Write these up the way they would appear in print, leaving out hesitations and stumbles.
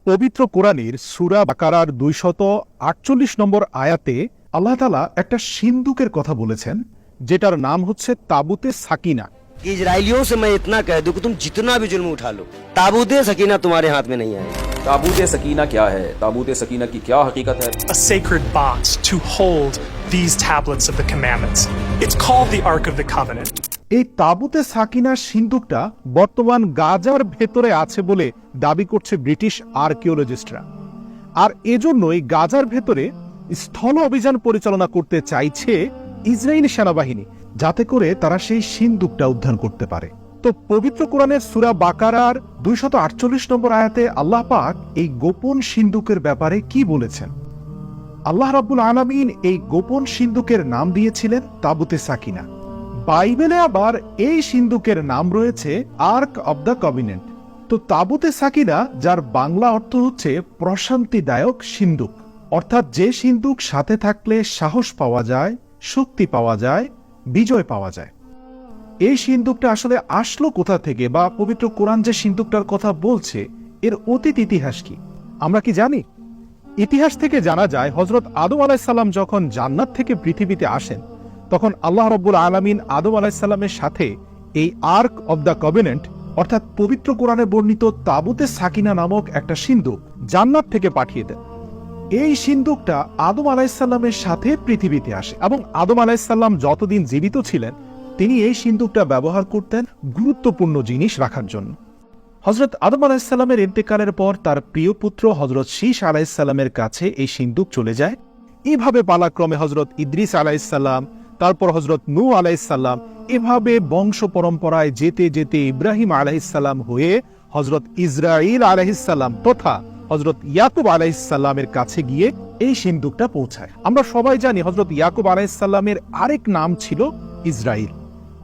পবিত্র কোরআনের সূরা বাকারার 248 নম্বর আয়াতে আল্লাহ তাআলা একটা সিন্দুকের কথা বলেছেন, যেটার নাম হচ্ছে তাবুতে সাকিনা। इजराइलियों से मैं इतना कह दूं कि तुम जितना भी जुल्म उठा लो, ताबूत सकीना तुम्हारे हाथ में नहीं आएगा। ताबूत सकीना क्या है? ताबूत सकीना की क्या हकीकत है? A sacred box to hold these tablets of the commandments. It's called the Ark of the Covenant. এই তাবুতে সাকিনা সিন্দুকটা বর্তমান গাজার ভেতরে আছে বলে দাবি করছে ব্রিটিশ আর্কিওলজিস্টরা। আর এজন্যই গাজার ভেতরে স্থল অভিযান পরিচালনা করতে চাইছে ইসরায়েলি সেনাবাহিনী, যাতে করে তারা সেই সিন্দুকটা উদ্ধার করতে পারে। তো পবিত্র কোরআনের সূরা বাকারার 248 নম্বর আয়াতে আল্লাহ পাক এই গোপন সিন্দুকের ব্যাপারে কি বলেছেন? আল্লাহ রাব্বুল আলামিন এই গোপন সিন্দুকের নাম দিয়েছিলেন তাবুতে সাকিনা। বাইবেলে আবার এই সিন্দুকের নাম রয়েছে আর্ক অব দ্য কভিনেন্ট। তো তাবুতে সাকিনা, যার বাংলা অর্থ হচ্ছে প্রশান্তিদায়ক সিন্দুক, অর্থাৎ যে সিন্দুক সাথে থাকলে সাহস পাওয়া যায়, শক্তি পাওয়া যায়, বিজয় পাওয়া যায়। এই সিন্দুকটা আসলে আসলো কোথা থেকে, বা পবিত্র কোরআন যে সিন্দুকটার কথা বলছে এর অতীত ইতিহাস কি আমরা কি জানি? ইতিহাস থেকে জানা যায়, হযরত আদম আলাইহিস সালাম যখন জান্নাত থেকে পৃথিবীতে আসেন, তখন আল্লাহ রাব্বুল আলামিন আদম আলাইহিস সালামের সাথে এই আর্ক অব দ্য কভিনেন্ট, অর্থাৎ পবিত্র কোরআনে বর্ণিত তাবুতে সাকিনা নামক একটা সিন্দুক জান্নাত থেকে পাঠিয়ে দেন। এই সিন্দুকটা আদম আলাইহিস সালামের সাথে পৃথিবীতে আসে এবং আদম আলাইহিস সালাম যতদিন জীবিত ছিলেন তিনি এই সিন্দুকটা ব্যবহার করতেন গুরুত্বপূর্ণ জিনিস রাখার জন্য। হযরত আদম আলাইহিস সালামের ইন্তেকালের পর তার প্রিয় পুত্র হযরত শীশ আলাইহিস সালামের কাছে এই সিন্দুক চলে যায়। এভাবে পালাক্রমে হযরত ইদ্রিস আলাইহিস সালাম, তারপর হযরত নূহ আলাইহিস সালাম, এভাবে বংশ পরম্পরায় যেতে যেতে ইব্রাহিম আলাইহিস সালাম হয়ে হযরত ইসরাঈল আলাইহিস সালাম তথা হযরত ইয়াকুব আলাইহিস সালামের কাছে গিয়ে এই সিন্দুকটা পৌঁছায়। আমরা সবাই জানি হযরত ইয়াকুব আলাইহিস সালামের আরেক নাম ছিল ইসরাঈল।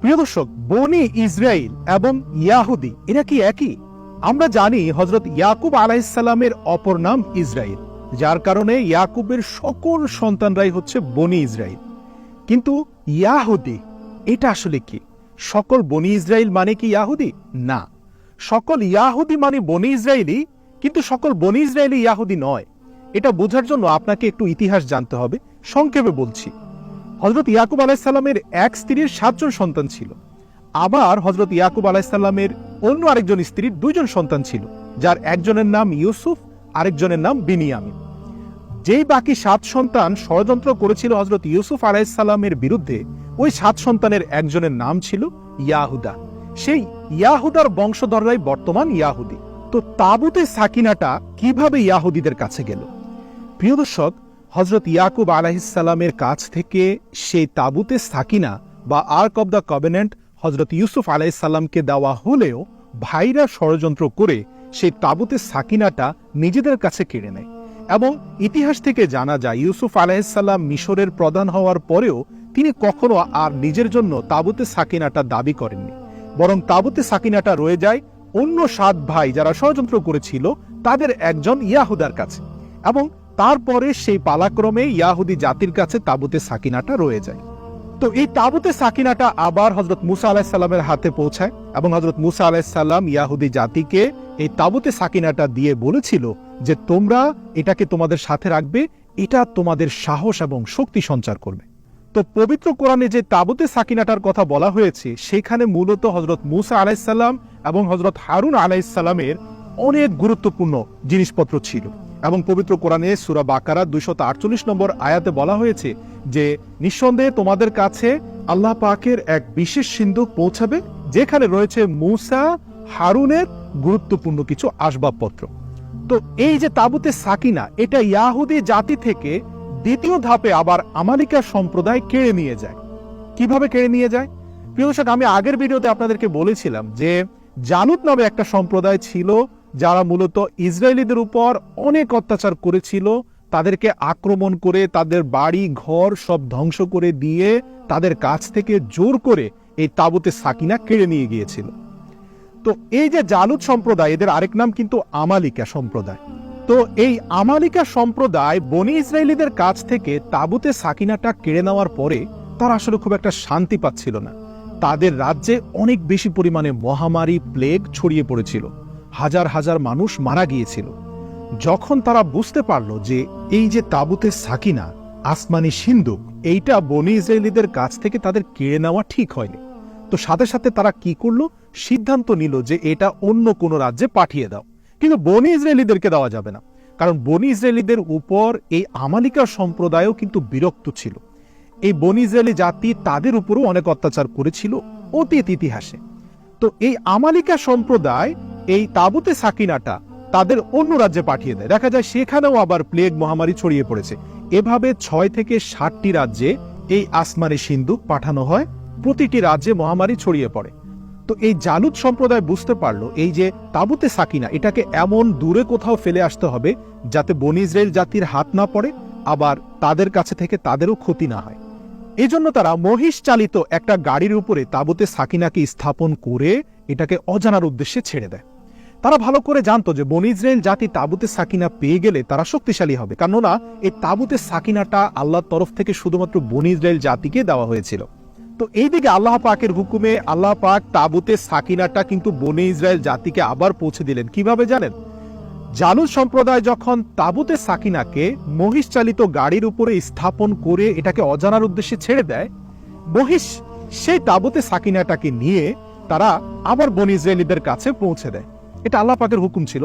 প্রিয় দর্শক, বনি ইসরাঈল এবং ইয়াহুদি এরা কি একই? আমরা জানি হযরত ইয়াকুব আলাইহিস সালামের অপর নাম ইসরাঈল, যার কারণে ইয়াকুবের সকল সন্তানরাই হচ্ছে বনি ইসরাঈল। কিন্তু ইয়াহুদি এটা আসলে কি? সকল বনি ইসরাঈল মানে কি ইয়াহুদি? না, সকল ইয়াহুদি মানে বনি ইসরাঈলি, কিন্তু সকল বনি ইসরাঈলি ইয়াহুদি নয়। এটা বোঝার জন্য আপনাকে একটু ইতিহাস জানতে হবে। সংক্ষেপে বলছি, হযরত ইয়াকুব আলাইহিস সালামের এক স্ত্রীর 7 জন সন্তান ছিল। আবার হযরত ইয়াকুব আলাইহিস সালামের অন্য আরেকজন স্ত্রীর 2 জন সন্তান ছিল, যার একজনের নাম ইউসুফ, আরেকজনের নাম বিনিয়ামিন। যেই বাকি 7 সন্তান ষড়যন্ত্র করেছিল হযরত ইউসুফ আলাইহিস সালামের বিরুদ্ধে, ওই 7 সন্তানের একজনের নাম ছিল ইয়াহুদা। সেই ইয়াহুদার বংশধররাই বর্তমান ইয়াহুদি। তো তাবুতে সাকিনাটা কিভাবে ইয়াহুদিদের কাছে গেল? প্রিয় দর্শক, হযরত ইয়াকুব আলাইহিস সালামের কাছ থেকে সেই তাবুতে সাকিনা বা আর্ক অব দ্য কভিনেন্ট হযরত ইউসুফ আলাইহিস সালামকে দেওয়া হলেও ভাইরা ষড়যন্ত্র করে সেই তাবুতে সাকিনাটা নিজেদের কাছে কেড়ে নেয়। এবং ইতিহাস থেকে জানা যায় ইউসুফ আলাইহিস সালাম মিশরের প্রধান হওয়ার পরেও তিনি কখনো আর নিজের জন্য তাবুতে সাকিনাটা দাবি করেননি, বরং তাবুতে সাকিনাটা রয়ে যায় অন্য 7 ভাই যারা ষড়যন্ত্র করেছিল তাদের একজন ইয়াহুদার কাছে, এবং তারপরে সেই পালাক্রমে ইয়াহুদি জাতির কাছে তাবুতে সাকিনাটা রয়ে যায়। তো এই তাবুতে সাকিনাটা আবার হযরত মুসা আলাইহিস সালামের হাতে পৌঁছায় এবং হযরত মুসা আলাইহিস সালাম ইয়াহুদি জাতিকে এই তাবুতে সাকিনাটা দিয়ে বলেছিল যে তোমরা এটাকে তোমাদের সাথে রাখবে, এটা তোমাদের সাহস এবং শক্তি সঞ্চার করবে। তো পবিত্র কোরআনে যে তাবুতে সাকিনাটার কথা বলা হয়েছে সেখানে মূলত হযরত মুসা আলাইহিস সালাম এবং হযরত হারুন আলাইহিস সালামের অনেক গুরুত্বপূর্ণ জিনিসপত্র ছিল। এবং পবিত্র কোরআনে সূরা বাকারা 248 নম্বর আয়াতে বলা হয়েছে যে নিঃসন্দেহে তোমাদের কাছে আল্লাহ পাকের এক বিশেষ সিন্দুক পৌঁছাবে, যেখানে রয়েছে মুসা হারুনের গুরুত্বপূর্ণ কিছু আসবাবপত্র। তো এই যে তাবুতে সাকিনা, এটা ইয়াহুদি জাতি থেকে দ্বিতীয় ধাপে আবার আমালিকা সম্প্রদায় কেড়ে নিয়ে যায়। কিভাবে কেড়ে নিয়ে যায়? প্রিয় দর্শক, আমি আগের ভিডিওতে আপনাদেরকে বলেছিলাম যে জালুত নামে একটা সম্প্রদায় ছিল যারা মূলত ইসরায়েলিদের উপর অনেক অত্যাচার করেছিল, তাদেরকে আক্রমণ করে তাদের বাড়ি ঘর সব ধ্বংস করে দিয়ে তাদের কাছ থেকে জোর করে এই তাবুতে সাকিনা কেড়ে নিয়ে গিয়েছিল। তো এই যে জালুত সম্প্রদায়, এদের আরেক নাম কিন্তু আমালিকা সম্প্রদায়। তো এই আমালিকা সম্প্রদায় বনি ইসরায়েলিদের কাছ থেকে তাবুতে সাকিনাটা কেড়ে নেওয়ার পরে তারা আসলে খুব একটা শান্তি পাচ্ছিল না। তাদের রাজ্যে অনেক বেশি পরিমাণে মহামারী প্লেগ ছড়িয়ে পড়েছিল, হাজার হাজার মানুষ মারা গিয়েছিল। যখন তারা বুঝতে পারলো যে এই যে তাবুতে সাকিনা, আসমানি সিন্দুক, এইটা বনি ইসরায়েলীদের কাছ থেকে তাদের কেড়ে নেওয়া ঠিক হয়নি, তো সাথে সাথে তারা কি করলো, সিদ্ধান্ত নিল যে এটা অন্য কোনো রাজ্যে পাঠিয়ে দাও। কিন্তু বনি ইসরায়েলীদেরকে দেওয়া যাবে না, কারণ বনি ইসরায়েলীদের উপর এই আমালিকা সম্প্রদায়ও কিন্তু বিরক্ত ছিল। এই বনি ইসরায়েলি জাতি তাদের উপরও অনেক অত্যাচার করেছিল অতীত ইতিহাসে। তো এই আমালিকা সম্প্রদায় এই তাবুতে সাকিনাটা তাদের অন্য রাজ্যে পাঠিয়ে দেয়। দেখা যায় সেখানেও আবার প্লেগ মহামারী ছড়িয়ে পড়েছে। এভাবে 6 থেকে 7টি রাজ্যে এই আসমানি সিন্দুক পাঠানো হয়, প্রতিটি রাজ্যে মহামারী ছড়িয়ে পড়ে। তো এই জালুত সম্প্রদায় বুঝতে পারলো এই যে তাবুতে সাকিনা, এটাকে এমন দূরে কোথাও ফেলে আসতে হবে যাতে বনি ইসরায়েল জাতির হাত না পড়ে, আবার তাদের কাছে থেকে তাদেরও ক্ষতি না হয়। এই জন্য তারা মহিষ চালিত একটা গাড়ির উপরে তাবুতে সাকিনাকে স্থাপন করে এটাকে অজানার উদ্দেশ্যে ছেড়ে দেয়। তারা ভালো করে জানতো যে বনি ইসরায়েল জাতি তাবুতে সাকিনা পেয়ে গেলে তারা শক্তিশালী হবে, কেননা এই তাবুতে সাকিনাটা আল্লাহর তরফ থেকে শুধুমাত্র বনি ইসরায়েল জাতিকে দেওয়া হয়েছিল। তো এইদিকে আল্লাহ পাকের হুকুমে আল্লাহ পাক তাবুতে সাকিনাটা কিন্তু বনি ইসরায়েল জাতিকে আবার পৌঁছে দিলেন। কিভাবে জানেন? জালুত সম্প্রদায় যখন তাবুতে সাকিনাকে মহিষ চালিত গাড়ির উপরে স্থাপন করে এটাকে অজানার উদ্দেশ্যে ছেড়ে দেয়, মহিষ সেই তাবুতে সাকিনাটাকে নিয়ে তারা আবার বনি ইসরায়েলীদের কাছে পৌঁছে দেয়। এটা আল্লাহ পাকের হুকুম ছিল।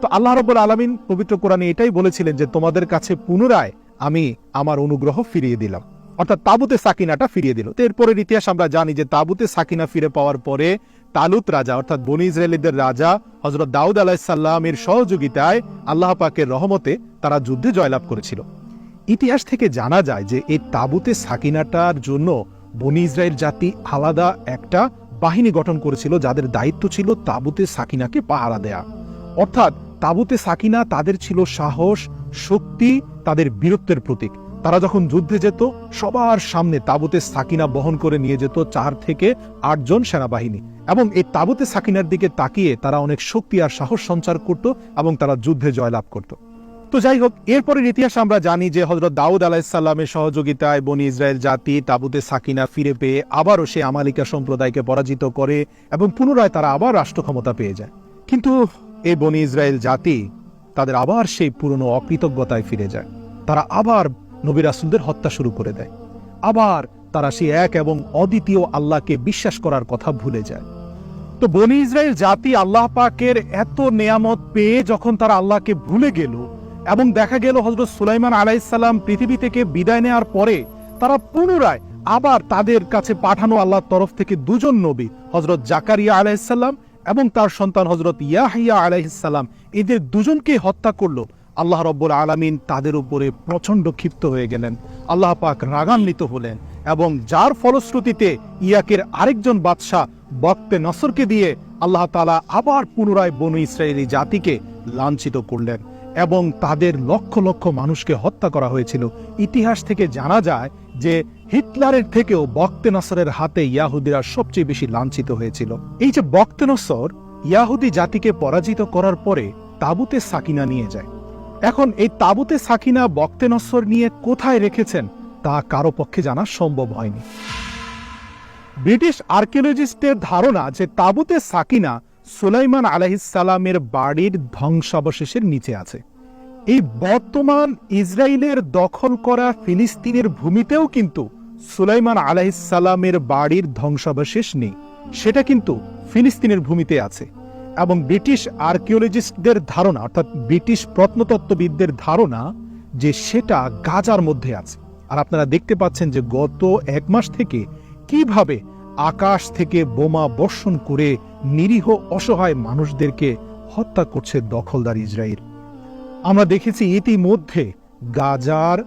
তো আল্লাহ রাব্বুল আলামিন পবিত্র কোরআনে এটাই বলেছিলেন যে তোমাদের কাছে পুনরায় আমি আমার অনুগ্রহ ফিরিয়ে দিলাম, অর্থাৎ তাবুতে সাকিনাটা ফিরিয়ে দিল। তো এরপরের ইতিহাস আমরা জানি যে তাবুতে সাকিনা ফিরে পাওয়ার পরে তালুত রাজা, অর্থাৎ বনি ইসরায়েলীদের রাজা হযরত দাউদ আলাইহিস সালামের সহযোগিতায় আল্লাহ পাকের রহমতে তারা যুদ্ধে জয়লাভ করেছিল। ইতিহাস থেকে জানা যায় যে এই তাবুতে সাকিনাটার জন্য বনি ইসরায়েল জাতি আলাদা একটা বাহিনী গঠন করেছিল, যাদের দায়িত্ব ছিল তাবুতে সাকিনাকে পাহারা দেয়া। অর্থাৎ তাবুতে সাকিনা তাদের ছিল সাহস, শক্তি, তাদের বীরত্বের প্রতীক। তারা যখন যুদ্ধে যেত সবার সামনে তাবুতে সাকিনা বহন করে নিয়ে যেত 4 থেকে 8 জন সেনাবাহিনী, এবং এই তাবুতে সাকিনার দিকে তাকিয়ে তারা অনেক শক্তি আর সাহস সঞ্চার করত এবং তারা যুদ্ধে জয়লাভ করত। তো যাই হোক, এরপরের ইতিহাস আমরা জানি যে হযরত দাউদ আলাইহিস সালামের সহযোগিতায় বনি ইসরায়েল জাতি তাবুতে সাকিনা ফিরে পেয়ে আবারও সে আমালিকা সম্প্রদায়কে পরাজিত করে এবং পুনরায় তারা আবার রাষ্ট্র ক্ষমতা পেয়ে যায়। কিন্তু এই বনি ইসরায়েল জাতি তাদের আবার সেই পুরনো অকৃতজ্ঞতায় ফিরে যায়। তারা আবার নবী রাসূলদের হত্যা শুরু করে দেয়। আবার তারা সেই এক এবং অদ্বিতীয় আল্লাহকে বিশ্বাস করার কথা ভুলে যায়। তো বনি ইসরায়েল জাতি আল্লাহ পাকের এত নেয়ামত পেয়ে যখন তারা আল্লাহকে ভুলে গেল, এবং দেখা গেল হযরত সুলাইমান আলাইহিস সালাম পৃথিবী থেকে বিদায় নেওয়ার পরে তারা পুনরায় আবার তাদের কাছে পাঠানো আল্লাহর তরফ থেকে 2 জন নবী, হযরত জাকারিয়া আলাইহিস সালাম এবং তার সন্তান হযরত ইয়াহইয়া আলাইহিস সালাম, এদের 2 জনকে হত্যা করলো। আল্লাহ রাব্বুল আলামিন তাদের উপরে প্রচন্ড ক্ষিপ্ত হয়ে গেলেন। আল্লাহ পাক রাগান্বিত হলেন এবং যার ফলশ্রুতিতে ইয়াকের আরেকজন বাদশাহ বক্তে নসরকে দিয়ে আল্লাহ তাআলা আবার পুনরায় বনি ইসরায়েলি জাতিকে লাঞ্ছিত করলেন এবং তাদের লক্ষ লক্ষ মানুষকে হত্যা করা হয়েছিল। ইতিহাস থেকে জানা যায় যে হিটলারের থেকেও বক্তে নসরের হাতে ইয়াহুদিরা সবচেয়ে বেশি লাঞ্ছিত হয়েছিল। এই যে বক্তে নসর ইয়াহুদি জাতিকে পরাজিত করার পরে তাবুতে সাকিনা নিয়ে যায়। এখন এই তাবুতে সাকিনা বক্তে নসর নিয়ে কোথায় রেখেছেন তা কারো পক্ষে জানা সম্ভব হয়নি। ব্রিটিশ আর্কিওলজিস্টের ধারণা যে তাবুতে সাকিনা সুলাইমান আলাইহিস সালামের বাড়ির ধ্বংসাবশেষের নিচে আছে। এই বর্তমান ইসরায়েলের দখল করা ফিলিস্তিনের ভূমিতেও কিন্তু সুলাইমান আলাইহিস সালামের বাড়ির ধ্বংসাবশেষ নেই, সেটা কিন্তু ফিলিস্তিনের ভূমিতে আছে। এবং ব্রিটিশ আর্কিওলজিস্টদের ধারণা, অর্থাৎ ব্রিটিশ প্রত্নতত্ত্ববিদদের ধারণা যে সেটা গাজার মধ্যে আছে। আর আপনারা দেখতে পাচ্ছেন যে গত 1 মাস থেকে কিভাবে আকাশ থেকে বোমা বর্ষণ করে নিরীহ অসহায় মানুষদেরকে হত্যা করছে দখলদার ইসরায়েল। আমরা দেখেছি ইতিমধ্যে গাজার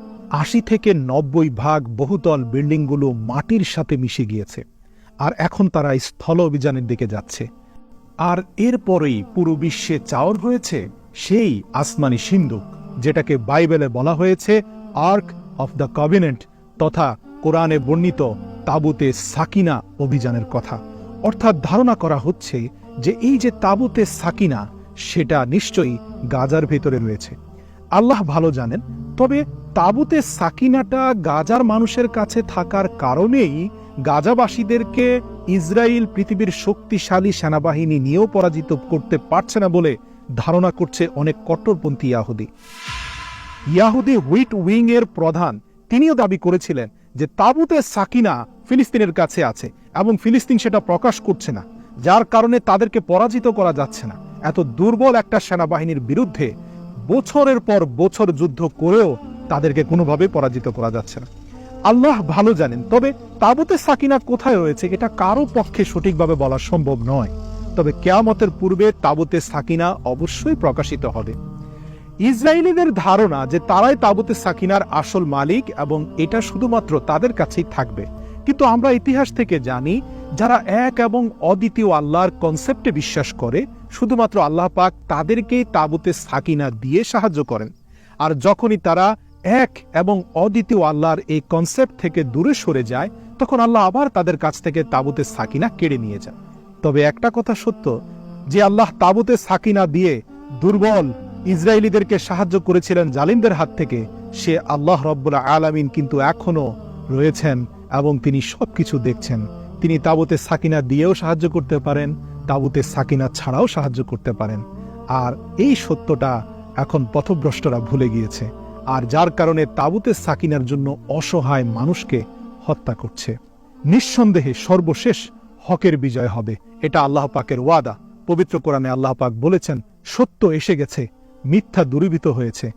80 থেকে 90% বহুতল বিল্ডিংগুলো মাটির সাথে মিশে গিয়েছে, আর এখন তারা স্থল অভিযানের দিকে যাচ্ছে। আর এরপরেই পুরো বিশ্বে চাওর হয়েছে সেই আসমানি সিন্দুক, যেটাকে বাইবেলে বলা হয়েছে আর্ক অফ দ্য কভেনেন্ট, তথা কোরআনে বর্ণিত তাবুতে সাকিনা অভিযানের কথা। অর্থাৎ ধারণা করা হচ্ছে যে এই যে তাবুতে সাকিনা, সেটা নিশ্চয়ই গাজার ভেতরে রয়েছে। আল্লাহ ভালো জানেন, তবে তাবুতে সাকিনাটা গাজার মানুষের কাছে থাকার কারণেই গাজাবাসীদেরকে ইসরায়েল পৃথিবীর শক্তিশালী সেনাবাহিনী নিয়েও পরাজিত করতে পারছে না বলে ধারণা করছে অনেক কট্টরপন্থী ইয়াহুদি হুইট উইং এর প্রধান তিনিও দাবি করেছিলেন যে তাবুতে সাকিনা ফিলিস্তিনের কাছে আছে এবং ফিলিস্তিন সেটা প্রকাশ করছে না, যার কারণে তাদেরকে পরাজিত করা যাচ্ছে না। এত দুর্বল একটা সেনাবাহিনীর বিরুদ্ধে বছরের পর বছর যুদ্ধ করেও তাদেরকে কোনোভাবে পরাজিত করা যাচ্ছে না। আল্লাহ ভালো জানেন, তবে তাবুতে সাকিনা কোথায় রয়েছে এটা কারো পক্ষে সঠিকভাবে বলা সম্ভব নয়। তবে কিয়ামতের পূর্বে তাবুতে সাকিনা অবশ্যই প্রকাশিত হবে। ইসরায়েলিদের ধারণা যে তারাই তাবুতে সাকিনার আসল মালিক এবং এটা শুধুমাত্র তাদের কাছেই থাকবে। কিন্তু আমরা ইতিহাস থেকে জানি যারা এক এবং অদ্বিতীয় আল্লাহর কনসেপ্টে বিশ্বাস করে শুধুমাত্র আল্লাহ পাক তাদেরকেই তাবুতে সাকিনা দিয়ে সাহায্য করেন। আর যখনই তারা এক এবং অদ্বিতীয় আল্লাহর এই কনসেপ্ট থেকে দূরে সরে যায় তখন আল্লাহ আবার তাদের কাছ থেকে তাবুতে সাকিনা কেড়ে নিয়ে যায়। তবে একটা কথা সত্য, যে আল্লাহ তাবুতে সাকিনা দিয়ে দুর্বল ইসরায়েলিদেরকে সাহায্য করেছিলেন জালিমদের হাত থেকে, সে আল্লাহ রব্বুল আলামিন কিন্তু এখনো রয়েছেন এবং তিনি সবকিছু দেখছেন। তিনি তাবুতে সাকিনা দিয়েও সাহায্য করতে পারেন, তাবুতে সাকিনা ছাড়াও সাহায্য করতে পারেন। আর এই সত্যটা এখন পথভ্রষ্টরা ভুলে গিয়েছে, আর যার কারণে তাবুতে সাকিনার জন্য অসহায় মানুষকে হত্যা করছে। নিঃসন্দেহে সর্বশেষ হকের বিজয় হবে, এটা আল্লাহ পাকের ওয়াদা। পবিত্র কোরআনে আল্লাহ পাক বলেছেন, সত্য এসে গেছে, মিথ্যা দূরীভূত হয়েছে।